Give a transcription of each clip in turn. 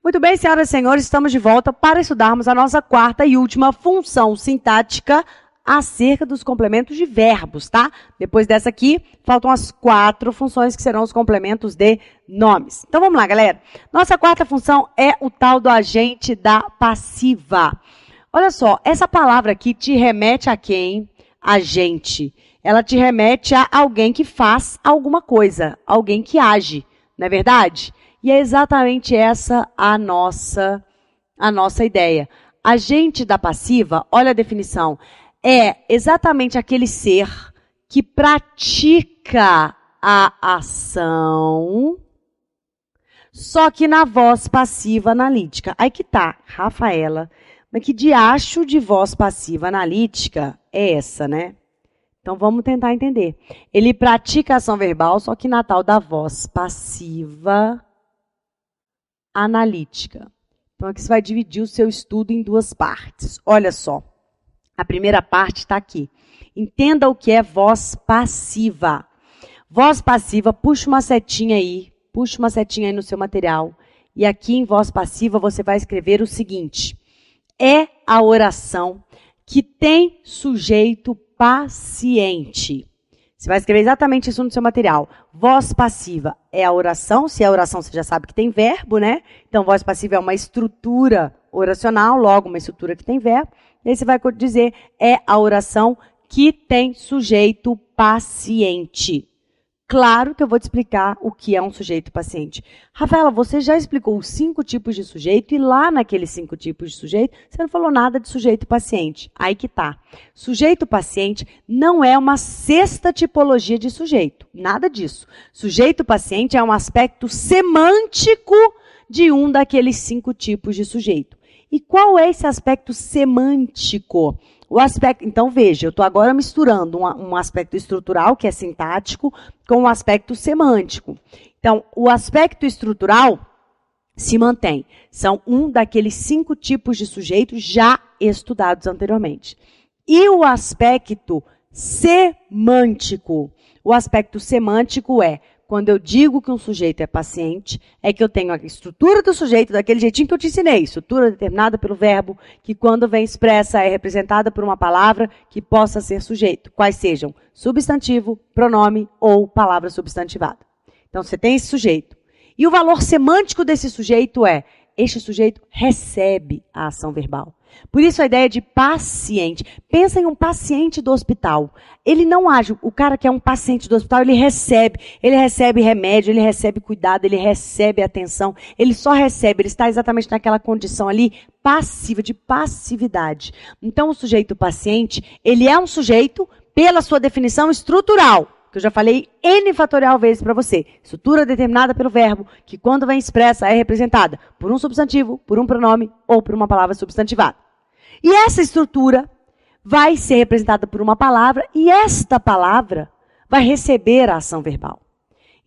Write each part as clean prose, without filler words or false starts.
Muito bem, senhoras e senhores, estamos de volta para estudarmos a nossa quarta e última função sintática acerca dos complementos de verbos, tá? Depois dessa aqui, faltam as 4 funções que serão os complementos de nomes. Então, vamos lá, galera. Nossa quarta função é o tal do agente da passiva. Olha só, essa palavra aqui te remete a quem? Agente. Ela te remete a alguém que faz alguma coisa, alguém que age, não é verdade? E é exatamente essa a nossa ideia. Agente da passiva, olha a definição, é exatamente aquele ser que pratica a ação, só que na voz passiva analítica. Aí que tá, Rafaela, mas que diacho de voz passiva analítica é essa, né? Então, vamos tentar entender. Ele pratica a ação verbal, só que na tal da voz passiva analítica. Então, aqui você vai dividir o seu estudo em 2 partes. Olha só, a primeira parte está aqui. Entenda o que é voz passiva. Voz passiva, puxa uma setinha aí no seu material. E aqui em voz passiva você vai escrever o seguinte. É a oração que tem sujeito paciente. Você vai escrever exatamente isso no seu material. Voz passiva é a oração. Se é a oração, você já sabe que tem verbo, né? Então, voz passiva é uma estrutura oracional, logo uma estrutura que tem verbo. E aí você vai dizer, é a oração que tem sujeito paciente. Claro que eu vou te explicar o que é um sujeito paciente. Rafaela, você já explicou os 5 tipos de sujeito e lá naqueles 5 tipos de sujeito, você não falou nada de sujeito paciente. Aí que tá. Sujeito paciente não é uma 6ª tipologia de sujeito. Nada disso. Sujeito paciente é um aspecto semântico de um daqueles 5 tipos de sujeito. E qual é esse aspecto semântico? Então, veja, eu estou agora misturando um aspecto estrutural, que é sintático, com um aspecto semântico. Então, o aspecto estrutural se mantém. São um daqueles 5 tipos de sujeitos já estudados anteriormente. E o aspecto semântico? O aspecto semântico é, quando eu digo que um sujeito é paciente, é que eu tenho a estrutura do sujeito, daquele jeitinho que eu te ensinei, estrutura determinada pelo verbo, que quando vem expressa é representada por uma palavra que possa ser sujeito, quais sejam substantivo, pronome ou palavra substantivada. Então, você tem esse sujeito. E o valor semântico desse sujeito é, este sujeito recebe a ação verbal. Por isso a ideia de paciente. Pensa em um paciente do hospital. Ele não age, o cara que é um paciente do hospital, ele recebe remédio, ele recebe cuidado, ele recebe atenção, ele só recebe, ele está exatamente naquela condição ali passiva, de passividade. Então o sujeito paciente, ele é um sujeito pela sua definição estrutural, que eu já falei N fatorial vezes para você. Estrutura determinada pelo verbo, que quando vem expressa é representada por um substantivo, por um pronome ou por uma palavra substantivada. E essa estrutura vai ser representada por uma palavra e esta palavra vai receber a ação verbal.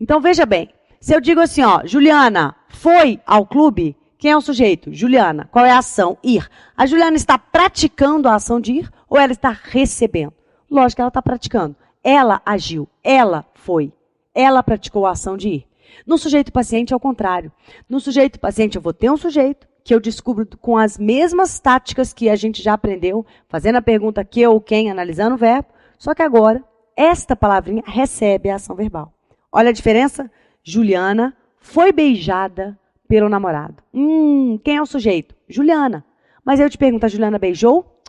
Então, veja bem, se eu digo assim, ó, Juliana foi ao clube, quem é o sujeito? Juliana. Qual é a ação? Ir. A Juliana está praticando a ação de ir ou ela está recebendo? Lógico que ela está praticando. Ela agiu, ela foi, ela praticou a ação de ir. No sujeito paciente é o contrário. No sujeito paciente eu vou ter um sujeito que eu descubro com as mesmas táticas que a gente já aprendeu, fazendo a pergunta que ou quem, analisando o verbo, só que agora esta palavrinha recebe a ação verbal. Olha a diferença? Juliana foi beijada pelo namorado. Quem é o sujeito? Juliana. Mas eu te pergunto, a Juliana beijou?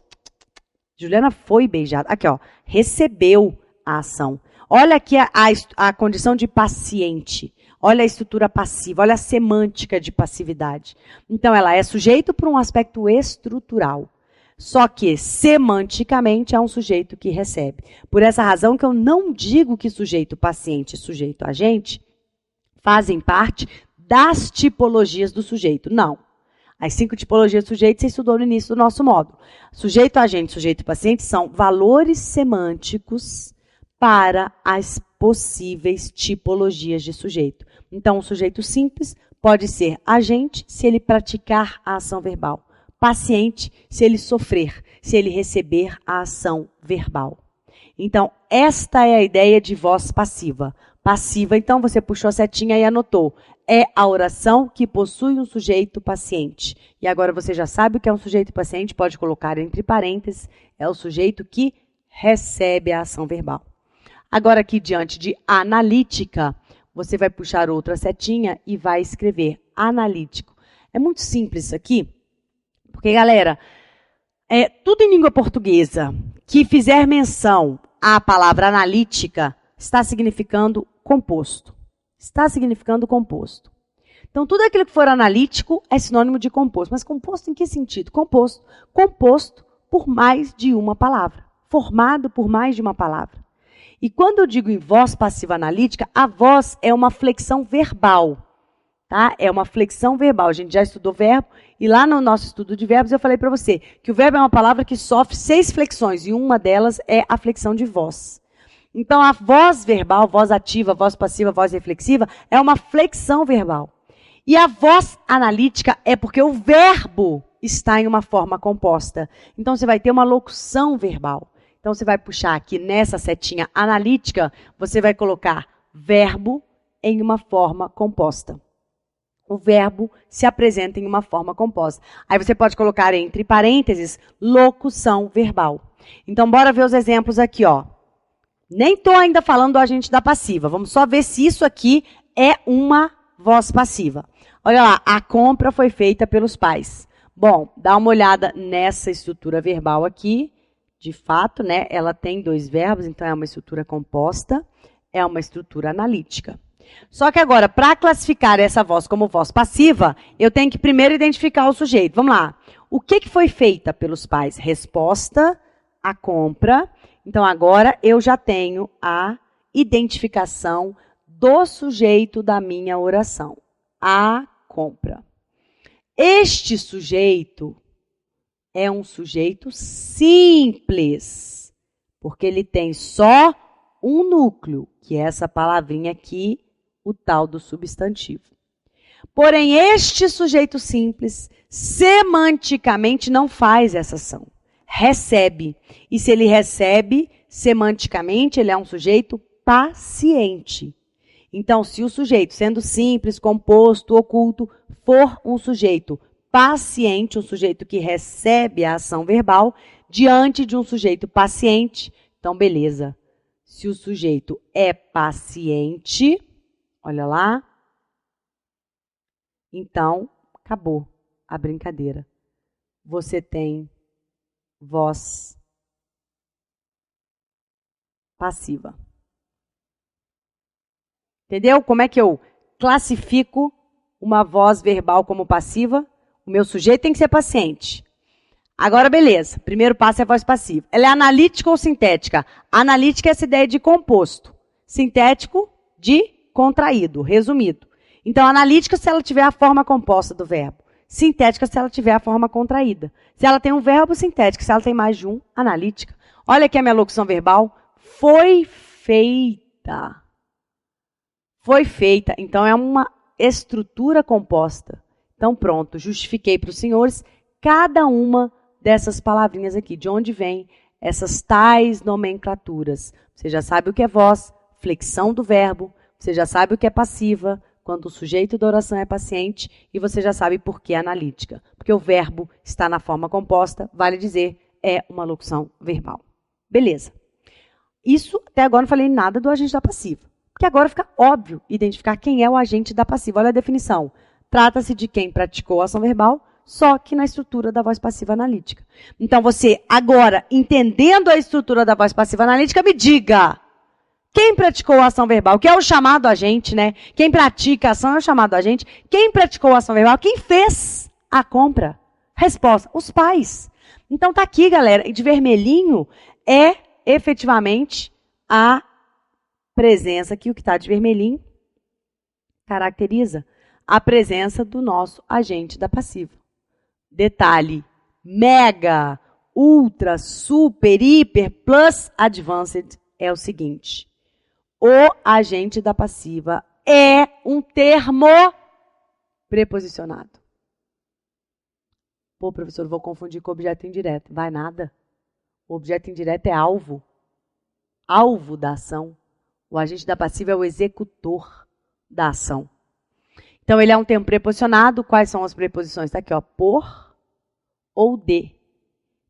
Juliana foi beijada. Aqui, ó, recebeu a ação. Olha aqui a condição de paciente. Olha a estrutura passiva, olha a semântica de passividade. Então, ela é sujeito por um aspecto estrutural. Só que, semanticamente, é um sujeito que recebe. Por essa razão que eu não digo que sujeito paciente e sujeito agente fazem parte das tipologias do sujeito. Não. As 5 tipologias do sujeito você estudou no início do nosso módulo. Sujeito agente, sujeito paciente são valores semânticos para as possíveis tipologias de sujeito. Então, o sujeito simples pode ser agente se ele praticar a ação verbal. Paciente se ele sofrer, se ele receber a ação verbal. Então, esta é a ideia de voz passiva. passiva. Então, você puxou a setinha e anotou. É a oração que possui um sujeito paciente. E agora você já sabe o que é um sujeito paciente, pode colocar entre parênteses, é o sujeito que recebe a ação verbal. Agora, aqui diante de analítica, você vai puxar outra setinha e vai escrever analítico. É muito simples isso aqui, porque, galera, tudo em língua portuguesa que fizer menção à palavra analítica está significando composto. Está significando composto. Então, tudo aquilo que for analítico é sinônimo de composto. Mas composto em que sentido? Composto. Composto por mais de uma palavra. Formado por mais de uma palavra. E quando eu digo em voz passiva analítica, a voz é uma flexão verbal. Tá? É uma flexão verbal. A gente já estudou verbo. E lá no nosso estudo de verbos eu falei para você que o verbo é uma palavra que sofre 6 flexões. E uma delas é a flexão de voz. Então, a voz verbal, voz ativa, voz passiva, voz reflexiva, é uma flexão verbal. E a voz analítica é porque o verbo está em uma forma composta. Então, você vai ter uma locução verbal. Então, você vai puxar aqui nessa setinha analítica, você vai colocar verbo em uma forma composta. O verbo se apresenta em uma forma composta. Aí você pode colocar entre parênteses, locução verbal. Então, bora ver os exemplos aqui, ó. Nem estou ainda falando do agente da passiva. Vamos só ver se isso aqui é uma voz passiva. Olha lá, a compra foi feita pelos pais. Bom, dá uma olhada nessa estrutura verbal aqui. De fato, né, ela tem 2 verbos, então é uma estrutura composta, é uma estrutura analítica. Só que agora, para classificar essa voz como voz passiva, eu tenho que primeiro identificar o sujeito. Vamos lá. O que foi feita pelos pais? Resposta, a compra. Então, agora eu já tenho a identificação do sujeito da minha oração. A compra. Este sujeito é um sujeito simples, porque ele tem só um núcleo, que é essa palavrinha aqui, o tal do substantivo. Porém, este sujeito simples, semanticamente, não faz essa ação. Recebe. E se ele recebe, semanticamente, ele é um sujeito paciente. Então, se o sujeito, sendo simples, composto, oculto, for um sujeito paciente, um sujeito que recebe a ação verbal, diante de um sujeito paciente, então, beleza. Se o sujeito é paciente, olha lá, então, acabou a brincadeira. Você tem voz passiva. Entendeu? Como é que eu classifico uma voz verbal como passiva? O meu sujeito tem que ser paciente. Agora, beleza. Primeiro passo é a voz passiva. Ela é analítica ou sintética? Analítica é essa ideia de composto. Sintético, de contraído, resumido. Então, analítica se ela tiver a forma composta do verbo. Sintética se ela tiver a forma contraída. Se ela tem um verbo, sintética. Se ela tem mais de um, analítica. Olha aqui a minha locução verbal. Foi feita. Foi feita. Então, é uma estrutura composta. Então, pronto. Justifiquei para os senhores cada uma dessas palavrinhas aqui. De onde vem essas tais nomenclaturas. Você já sabe o que é voz, flexão do verbo. Você já sabe o que é passiva, quando o sujeito da oração é paciente, e você já sabe por que é analítica. Porque o verbo está na forma composta, vale dizer, é uma locução verbal. Beleza. Isso, até agora, não falei nada do agente da passiva. Porque agora fica óbvio identificar quem é o agente da passiva. Olha a definição. Trata-se de quem praticou a ação verbal, só que na estrutura da voz passiva analítica. Então, você, agora, entendendo a estrutura da voz passiva analítica, me diga... Quem praticou a ação verbal, que é o chamado agente, né? Quem pratica a ação é o chamado agente. Quem praticou a ação verbal? Quem fez a compra? Resposta, os pais. Então tá aqui, galera, de vermelhinho é efetivamente a presença, aqui o que está de vermelhinho caracteriza a presença do nosso agente da passiva. Detalhe, mega, ultra, super, hiper, plus advanced é o seguinte. O agente da passiva é um termo preposicionado. Pô, professor, vou confundir com objeto indireto. Vai nada. O objeto indireto é alvo. Alvo da ação. O agente da passiva é o executor da ação. Então, ele é um termo preposicionado. Quais são as preposições? Está aqui, ó, por ou de.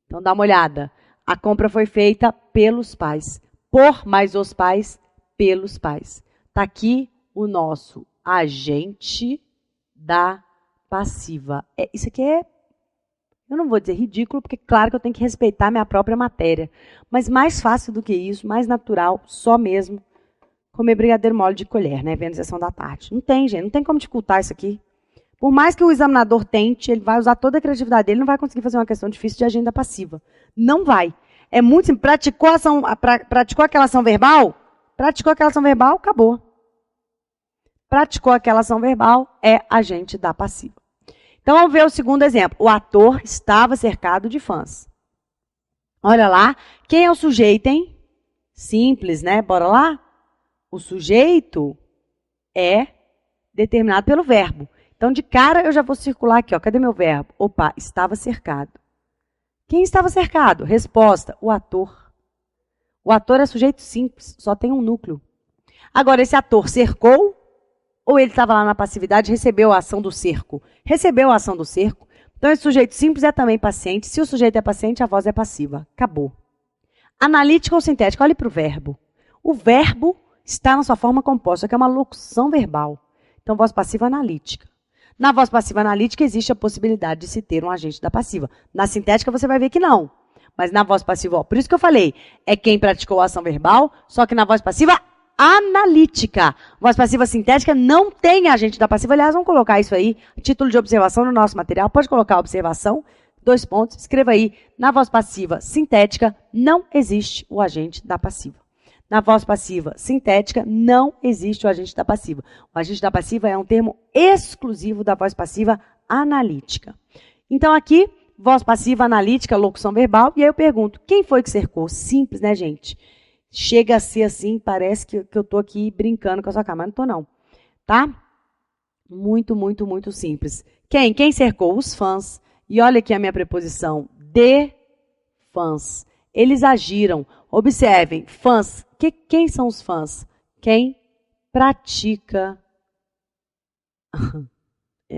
Então, dá uma olhada. A compra foi feita pelos pais. Por mais os pais, pelos pais. Está aqui o nosso agente da passiva. Isso aqui é, eu não vou dizer ridículo, porque claro que eu tenho que respeitar minha própria matéria. Mas mais fácil do que isso, mais natural, só mesmo comer brigadeiro mole de colher, né? Vendo sessão da tarde. Não tem, gente. Não tem como dificultar isso aqui. Por mais que o examinador tente, ele vai usar toda a criatividade dele, não vai conseguir fazer uma questão difícil de agenda passiva. Não vai. É muito simples. Praticou aquela ação verbal? Praticou aquela ação verbal, acabou. Praticou aquela ação verbal, é agente da passiva. Então, vamos ver o segundo exemplo. O ator estava cercado de fãs. Olha lá. Quem é o sujeito, hein? Simples, né? Bora lá? O sujeito é determinado pelo verbo. Então, de cara, eu já vou circular aqui. Ó. Cadê meu verbo? Opa, estava cercado. Quem estava cercado? Resposta, o ator. O ator é sujeito simples, só tem um núcleo. Agora, esse ator cercou ou ele estava lá na passividade e recebeu a ação do cerco? Recebeu a ação do cerco. Então, esse sujeito simples é também paciente. Se o sujeito é paciente, a voz é passiva. Acabou. Analítica ou sintética? Olhe para o verbo. O verbo está na sua forma composta, que é uma locução verbal. Então, voz passiva analítica. Na voz passiva analítica existe a possibilidade de se ter um agente da passiva. Na sintética você vai ver que não. Mas na voz passiva, ó, por isso que eu falei, é quem praticou a ação verbal, só que na voz passiva analítica. Voz passiva sintética não tem agente da passiva. Aliás, vamos colocar isso aí, título de observação no nosso material. Pode colocar observação, 2 pontos, escreva aí. Na voz passiva sintética não existe o agente da passiva. Na voz passiva sintética, não existe o agente da passiva. O agente da passiva é um termo exclusivo da voz passiva analítica. Então, aqui, voz passiva analítica, locução verbal. E aí eu pergunto, quem foi que cercou? Simples, né, gente? Chega a ser assim, parece que eu estou aqui brincando com a sua cara, mas não estou, não. Tá? Muito, muito, muito simples. Quem? Quem cercou? Os fãs. E olha aqui a minha preposição, de fãs. Eles agiram. Observem, fãs. Quem são os fãs? Quem pratica...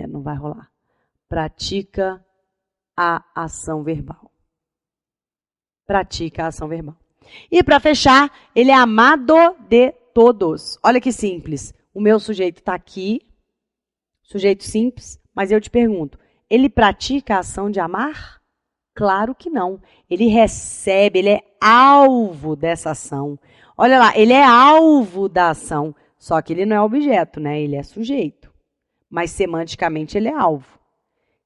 não vai rolar. Pratica a ação verbal. Pratica a ação verbal. E para fechar, ele é amado de todos. Olha que simples. O meu sujeito está aqui, sujeito simples, mas eu te pergunto, ele pratica a ação de amar? Claro que não. Ele recebe, ele é alvo dessa ação. Olha lá, ele é alvo da ação, só que ele não é objeto, né? Ele é sujeito. Mas semanticamente ele é alvo.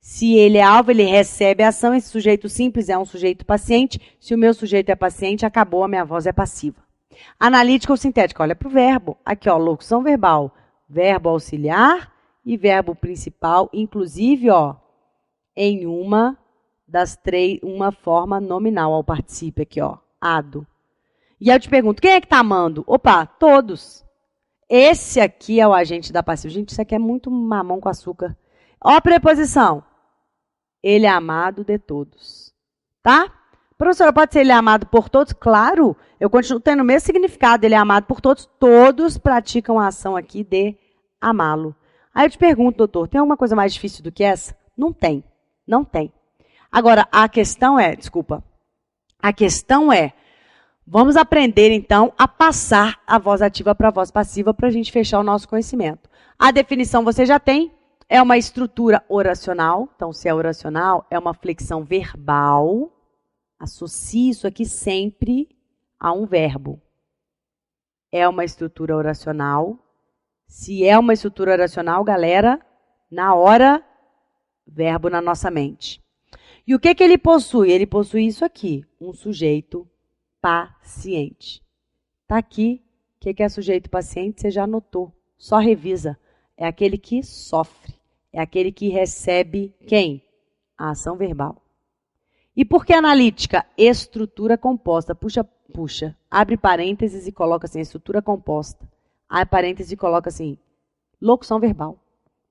Se ele é alvo, ele recebe a ação. Esse sujeito simples é um sujeito paciente. Se o meu sujeito é paciente, acabou, a minha voz é passiva. Analítica ou sintética? Olha para o verbo. Aqui, ó, locução verbal. Verbo auxiliar e verbo principal, inclusive, ó, em uma das três, uma forma nominal ao particípio aqui, ó, ado. E aí eu te pergunto, quem é que está amando? Opa, todos. Esse aqui é o agente da passiva. Gente, isso aqui é muito mamão com açúcar. Ó a preposição. Ele é amado de todos. Tá? Professora, pode ser ele é amado por todos? Claro, eu continuo tendo o mesmo significado. Ele é amado por todos. Todos praticam a ação aqui de amá-lo. Aí eu te pergunto, doutor, tem alguma coisa mais difícil do que essa? Não tem. Não tem. Agora, a questão é, vamos aprender, então, a passar a voz ativa para a voz passiva para a gente fechar o nosso conhecimento. A definição você já tem, é uma estrutura oracional. Então, se é oracional, é uma flexão verbal. Associe isso aqui sempre a um verbo. É uma estrutura oracional. Se é uma estrutura oracional, galera, na hora, verbo na nossa mente. E o que ele possui? Ele possui isso aqui, um sujeito paciente. Está aqui, o que é sujeito paciente? Você já anotou, só revisa. É aquele que sofre, é aquele que recebe quem? A ação verbal. E por que analítica? Estrutura composta. Puxa, abre parênteses e coloca assim, estrutura composta. Abre parênteses e coloca assim, locução verbal.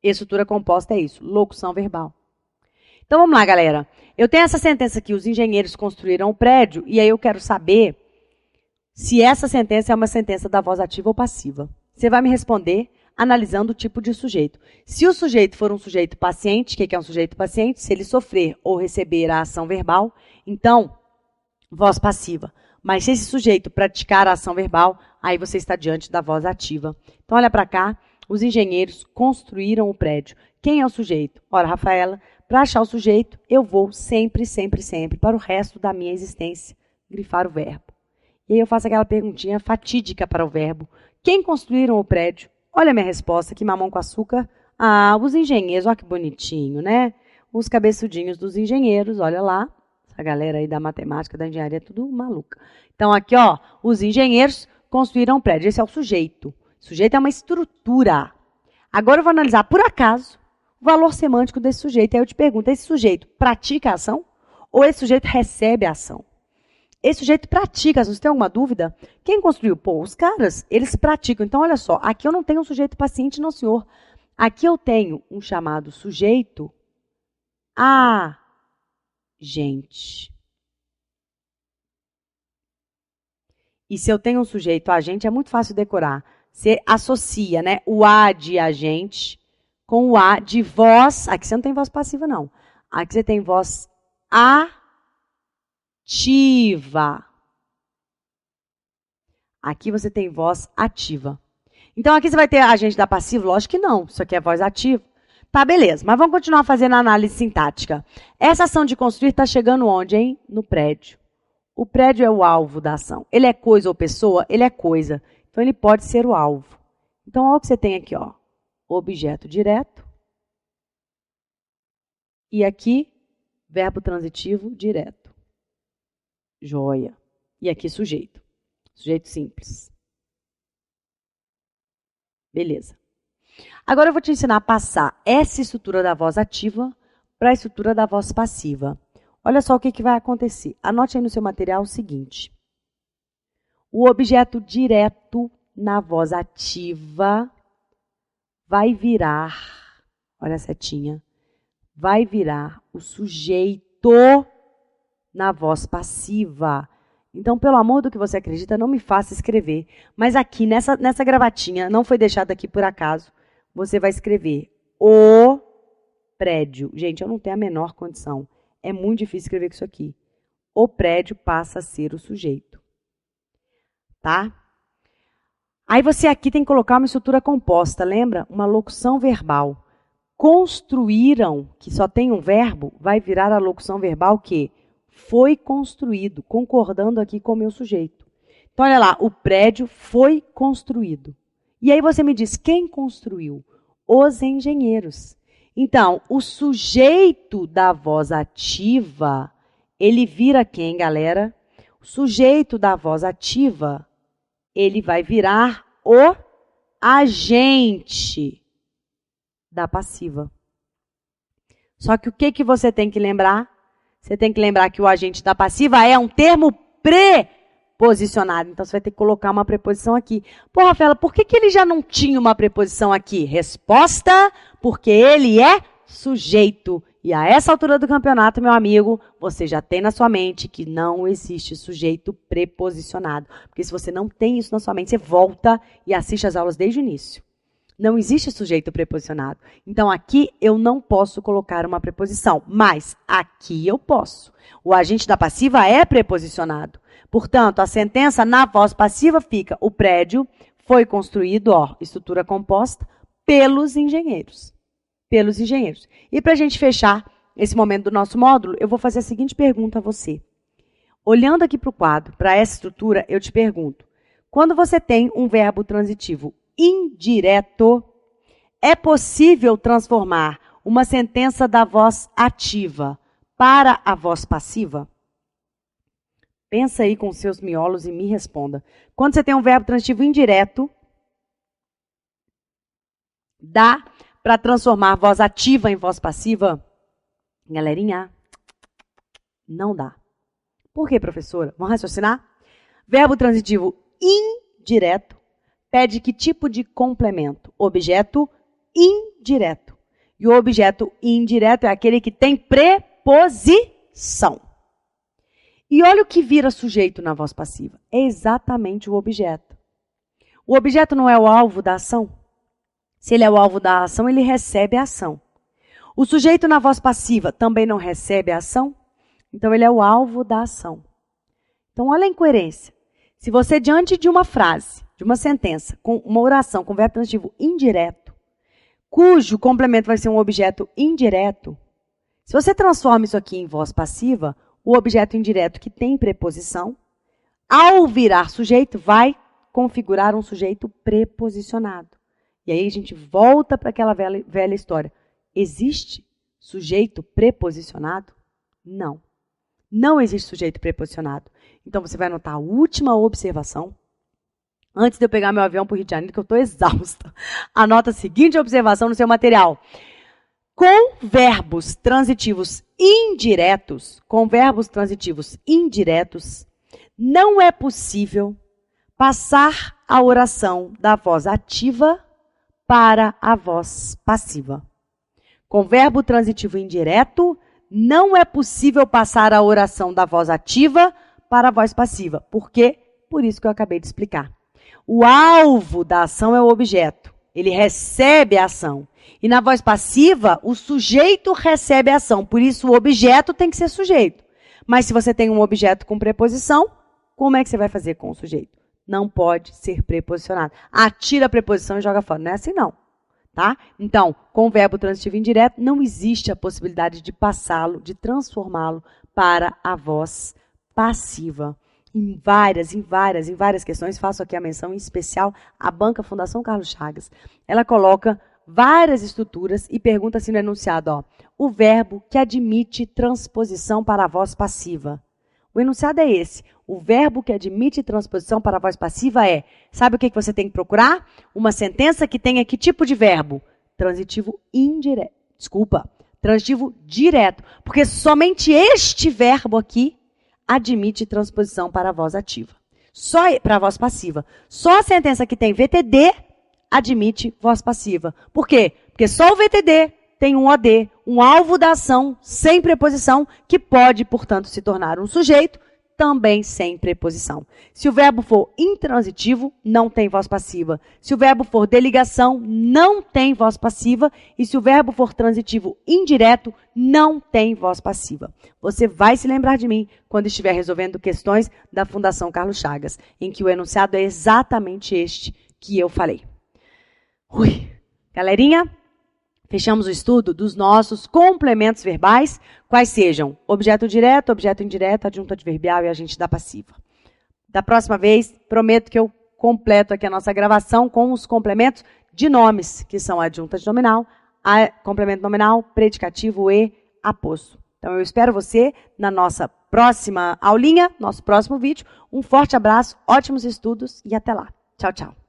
Estrutura composta é isso, locução verbal. Então, vamos lá, galera. Eu tenho essa sentença aqui, os engenheiros construíram o prédio, e aí eu quero saber se essa sentença é uma sentença da voz ativa ou passiva. Você vai me responder analisando o tipo de sujeito. Se o sujeito for um sujeito paciente, o que é um sujeito paciente? Se ele sofrer ou receber a ação verbal, então, voz passiva. Mas se esse sujeito praticar a ação verbal, aí você está diante da voz ativa. Então, olha para cá, os engenheiros construíram o prédio. Quem é o sujeito? Ora, Rafaela, para achar o sujeito, eu vou sempre, sempre, sempre, para o resto da minha existência, grifar o verbo. E aí eu faço aquela perguntinha fatídica para o verbo. Quem construíram o prédio? Olha a minha resposta, que mamão com açúcar. Ah, os engenheiros, olha que bonitinho, né? Os cabeçudinhos dos engenheiros, olha lá. Essa galera aí da matemática, da engenharia, tudo maluca. Então, aqui, ó, os engenheiros construíram um prédio. Esse é o sujeito. O sujeito é uma estrutura. Agora eu vou analisar, por acaso, o valor semântico desse sujeito. Aí eu te pergunto, esse sujeito pratica a ação ou esse sujeito recebe a ação? Esse sujeito pratica, você tem alguma dúvida? Quem construiu? Pô, os caras, eles praticam. Então, olha só, aqui eu não tenho um sujeito paciente, não, senhor. Aqui eu tenho um chamado sujeito agente. E se eu tenho um sujeito agente, é muito fácil decorar. Você associa, né, o A de agente com o A de voz. Aqui você não tem voz passiva, não. Aqui você tem voz ativa. Aqui você tem voz ativa. Então, aqui você vai ter agente da passiva? Lógico que não. Isso aqui é voz ativa. Tá, beleza. Mas vamos continuar fazendo a análise sintática. Essa ação de construir está chegando onde, hein? No prédio. O prédio é o alvo da ação. Ele é coisa ou pessoa? Ele é coisa. Então, ele pode ser o alvo. Então, olha o que você tem aqui, ó. Objeto direto. E aqui, verbo transitivo direto. Joia. E aqui, sujeito. Sujeito simples. Beleza. Agora eu vou te ensinar a passar essa estrutura da voz ativa para a estrutura da voz passiva. Olha só o que vai acontecer. Anote aí no seu material o seguinte. O objeto direto na voz ativa vai virar, olha a setinha, vai virar o sujeito na voz passiva. Então, pelo amor do que você acredita, não me faça escrever. Mas aqui, nessa gravatinha, não foi deixada aqui por acaso, você vai escrever o prédio. Gente, eu não tenho a menor condição. É muito difícil escrever com isso aqui. O prédio passa a ser o sujeito. Tá? Aí você aqui tem que colocar uma estrutura composta, lembra? Uma locução verbal. Construíram, que só tem um verbo, vai virar a locução verbal que foi construído, concordando aqui com o meu sujeito. Então, olha lá, o prédio foi construído. E aí você me diz, quem construiu? Os engenheiros. Então, o sujeito da voz ativa, ele vira quem, galera? O sujeito da voz ativa, ele vai virar o agente da passiva. Só que o que você tem que lembrar? Você tem que lembrar que o agente da passiva é um termo preposicionado. Então, você vai ter que colocar uma preposição aqui. Pô, Rafaela, por que ele já não tinha uma preposição aqui? Resposta, porque ele é sujeito. E a essa altura do campeonato, meu amigo, você já tem na sua mente que não existe sujeito preposicionado. Porque se você não tem isso na sua mente, você volta e assiste as aulas desde o início. Não existe sujeito preposicionado. Então, aqui eu não posso colocar uma preposição, mas aqui eu posso. O agente da passiva é preposicionado. Portanto, a sentença na voz passiva fica: o prédio foi construído, ó, estrutura composta, pelos engenheiros. Pelos engenheiros. E para a gente fechar esse momento do nosso módulo, eu vou fazer a seguinte pergunta a você. Olhando aqui para o quadro, para essa estrutura, eu te pergunto: quando você tem um verbo transitivo indireto, é possível transformar uma sentença da voz ativa para a voz passiva? Pensa aí com seus miolos e me responda. Quando você tem um verbo transitivo indireto, dá para transformar voz ativa em voz passiva? Galerinha, não dá. Por quê, professora? Vamos raciocinar? Verbo transitivo indireto pede que tipo de complemento? Objeto indireto. E o objeto indireto é aquele que tem preposição. E olha o que vira sujeito na voz passiva. É exatamente o objeto. O objeto não é o alvo da ação? Se ele é o alvo da ação, ele recebe a ação. O sujeito na voz passiva também não recebe a ação? Então, ele é o alvo da ação. Então, olha a incoerência. Se você, diante de uma frase, de uma sentença, com uma oração com verbo transitivo indireto, cujo complemento vai ser um objeto indireto, se você transforma isso aqui em voz passiva, o objeto indireto que tem preposição, ao virar sujeito, vai configurar um sujeito preposicionado. E aí a gente volta para aquela velha história. Existe sujeito preposicionado? Não. Não existe sujeito preposicionado. Então, você vai anotar a última observação. Antes de eu pegar meu avião para o Rio de Janeiro, que eu estou exausta. Anota a seguinte observação no seu material. Com verbos transitivos indiretos, não é possível passar a oração da voz ativa para a voz passiva. Com verbo transitivo indireto, não é possível passar a oração da voz ativa para a voz passiva. Por quê? Por isso que eu acabei de explicar. O alvo da ação é o objeto. Ele recebe a ação. E na voz passiva, o sujeito recebe a ação. Por isso, o objeto tem que ser sujeito. Mas se você tem um objeto com preposição, como é que você vai fazer com o sujeito? Não pode ser preposicionado. Tira a preposição e joga fora. Não é assim, não. Tá? Então, com o verbo transitivo indireto, não existe a possibilidade de passá-lo, de transformá-lo para a voz passiva. Em várias questões, faço aqui a menção em especial à Banca Fundação Carlos Chagas. Ela coloca várias estruturas e pergunta assim no enunciado, o verbo que admite transposição para a voz passiva. O enunciado é esse. O verbo que admite transposição para a voz passiva é, sabe o que você tem que procurar? Uma sentença que tenha que tipo de verbo? Transitivo indireto. Transitivo direto. Porque somente este verbo aqui admite transposição para a voz ativa. Só para a voz passiva. Só a sentença que tem VTD admite voz passiva. Por quê? Porque só o VTD tem um OD, um alvo da ação sem preposição, que pode, portanto, se tornar um sujeito também sem preposição. Se o verbo for intransitivo, não tem voz passiva. Se o verbo for de ligação, não tem voz passiva. E se o verbo for transitivo indireto, não tem voz passiva. Você vai se lembrar de mim quando estiver resolvendo questões da Fundação Carlos Chagas, em que o enunciado é exatamente este que eu falei. Galerinha, fechamos o estudo dos nossos complementos verbais, quais sejam objeto direto, objeto indireto, adjunto adverbial e agente da passiva. Da próxima vez, prometo que eu completo aqui a nossa gravação com os complementos de nomes, que são adjunta de nominal, complemento nominal, predicativo e aposto. Então, eu espero você na nossa próxima aulinha, nosso próximo vídeo. Um forte abraço, ótimos estudos e até lá. Tchau, tchau.